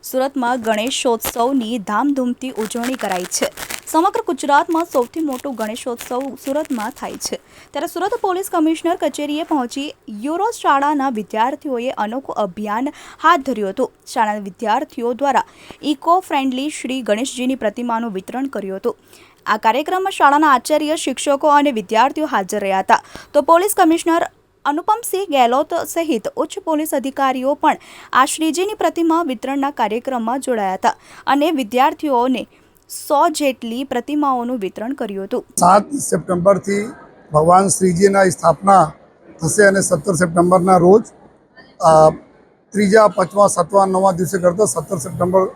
સુરતમાં ગણેશોત્સવની ધામધૂમથી ઉજવણી કરાઈ છે। સમગ્ર ગુજરાતમાં સૌથી મોટો ગણેશોત્સવ સુરતમાં થાય છે। ત્યારે સુરત પોલીસ કમિશનર કચેરીએ પહોંચી યુરો શાળાના વિદ્યાર્થીઓએ અનોખું અભિયાન હાથ ધર્યું હતું। શાળાના વિદ્યાર્થીઓ દ્વારા ઇકો ફ્રેન્ડલી શ્રી ગણેશજીની પ્રતિમાનું વિતરણ કર્યું હતું। આ કાર્યક્રમમાં શાળાના આચાર્ય, શિક્ષકો અને વિદ્યાર્થીઓ હાજર રહ્યા હતા। તો પોલીસ કમિશનર अनुपमसिंह गहलोत सहित उच्च पोलीस अधिकारीओ पण आ श्रीजीनी प्रतिमा वितरणना कार्यक्रममां जोडाया हता अने विद्यार्थीओने 100 जेटली प्रतिमाओनुं वितरण कर्युं हतुं। 7 सप्टेम्बरथी भगवान श्रीजीना स्थापना थशे अने 17 सप्टेम्बरना रोज त्रीजा, पांचमा, सातमा, नवमा दिवसे करता 17 सप्टेम्बर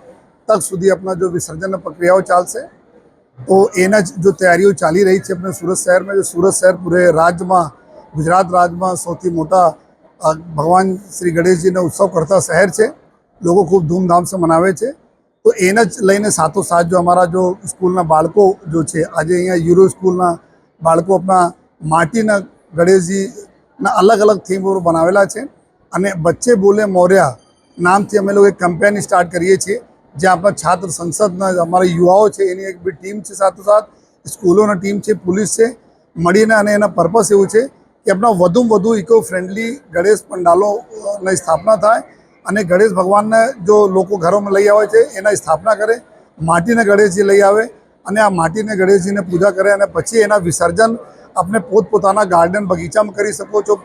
तक सुधी अपना जो विसर्जन प्रक्रियाओ चालशे। तो एना जो तैयारीओ चाली रही है अपने सूरत शहर में, जो सूरत शहर पूरे राज्य में, गुजरात राज्य में सौथी मोटा भगवान श्री गणेश जी ने उत्सव करता शहर है। लोग खूब धूमधाम से मनावे छे। तो एने ज लईने साथों साथ जो हमारा जो स्कूलना बाळको जो छे, आज अहींया यूरो स्कूलना बाळको अपना माटीना गणेश जी ना अलग अलग थीम पर बनावेला छे अने बच्चे बोले मोरया नामथी अमे लोग एक केम्पेन स्टार्ट करीए छीए, ज्यां आपणा छात्र संसदना अमारा युवाओ छे एनी एक बी टीम छे, साथों साथ स्कूलोना टीम छे, पुलिस छे, मळीने अने एना पर्पस एवुं छे कि अपना वधु वधु इको फ्रेंडली गणेश पंडालों ने स्थापना थाय अने गणेश भगवान ने जो लोग घरों में लई आवे छे एना स्थापना करे, माटीने गणेश जी लई आवे अने आ माटीने गणेश जी ने पूजा करे अने पछी एना विसर्जन अपने पोतपोताना गार्डन बगीचा में करी सको छो,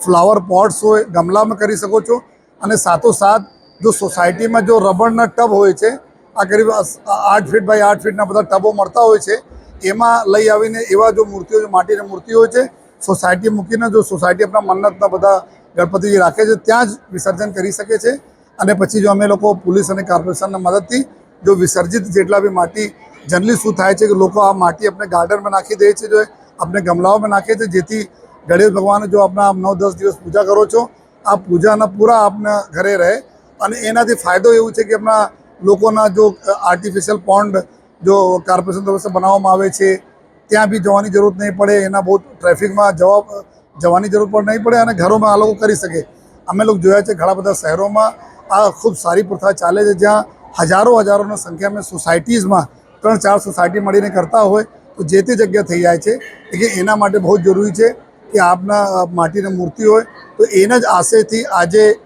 फ्लावर पॉट्स होय गमला में करी सको छो। अने साथों साथ जो सोसायटी में जो रबड़ना टब होय छे, आ करीब 8 फीट बाय 8 फीटना बधा टबो मळता होय छे, एमां लई आवीने एवा जो मूर्तिओ जो माटीनी मूर्ति होय छे सोसायटी मूकीने जो सोसायटी अपना मन्नतना बधा गणपतिजी राखे छे त्यां ज विसर्जन करी सके छे। अने पछी जो अमे लोको पुलिस अने कॉर्पोरेशनना मददथी जो विसर्जित जेटला बी माटी जनरली शुं थाय छे कि लोको आ माटी अपने गार्डन में नाखी दे छे, जो अपने गमलाओं में नाखे छे, जेथी गणेश भगवान जो अपना 9-10 दिवस पूजा करो छो आ पूजाना पूरा अपना घरे रहे अने एनाथी फायदो एवुं छे कि अपना लोकोना जो आर्टिफिशियल पॉन्ड जो कॉर्पोरेशन तरफ से बनाववामां आवे छे त्यां भी जवानी जरूरत नहीं पड़े, एना बहुत ट्रेफिक में जवानी जरूरत पर नहीं पड़े अने घरों में आ लोग करी सके। अमे लोग जोया छे घणा बधा शहरों में आ खूब सारी प्रथा चाले छे, ज्यां हजारों संख्या में सोसायटीज में 3-4 सोसायटी मळीने करता होय तो जे ते जग्या थई जाय छे। लेकिन एना माटे बहुत जरूरी छे कि आपना माटीनी मूर्ति होय तो एना ज आशयथी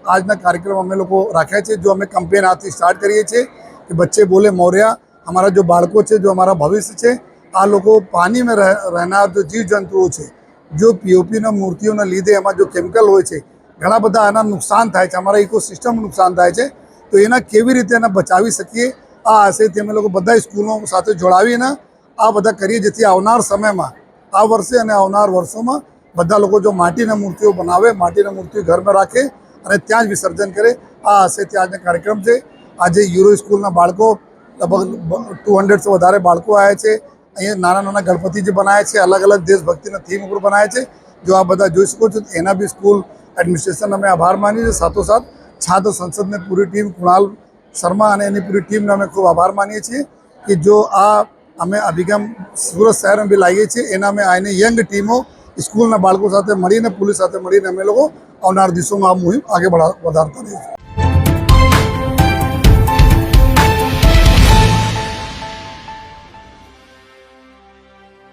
आजना कार्यक्रम अमे लोको राख्या छे, जो अमे केम्पेन आजथी स्टार्ट करीए छीए कि बच्चे बोले मोरया। हमारा जो बाळको छे, जो हमारा भविष्य छे, आ लोग पानी में रहनार जो जीव जंतुओं है, जो पीओपी मूर्तिओं लीधे एमां जो केमिकल होय छे घणा बधा आना नुकसान थाय छे, हमारा इकोसिस्टम नुकसान थाय छे। तो एना केवी रीते एने बचावी सकीए आ आशयथी अमे लोग बधा स्कूलों साथे जोड़ावीने आ बधा करीए, जेथी आवनार समयमां आ वर्षे अने आवनार वर्षोमां बधा लोग जो माटीनी मूर्तिओ बनावे, माटीनी मूर्तिओ घर में राखे अने त्यां ज विसर्जन करे, आ आशयथी आजनो कार्यक्रम छे। आज यूरो स्कूलना बाळको लगभग 200 से वधारे बाळको आव्या छे। अहीं नाना नाना गणपति जी बनाया है, अलग अलग देशभक्ति थीम पर बनाया है, जो आप बता जोई सको छो। एना भी स्कूल एडमिनिस्ट्रेशन अमे आभार मानीए, साथों साथ छात्र संसद ने पूरी टीम कुणाल शर्मा अने एनी पूरी टीम ने अमे खूब आभार मानीए छीए कि जो अमे अभिगम सूरत शहर में भी लावीए छीए। एना में आने यंग टीमों स्कूलना बाळको साथे मळीने, पुलिस साथे मळीने अमे लोको आवनार दिवसोमां आ मुहिम आगे वधारता रहीशुं।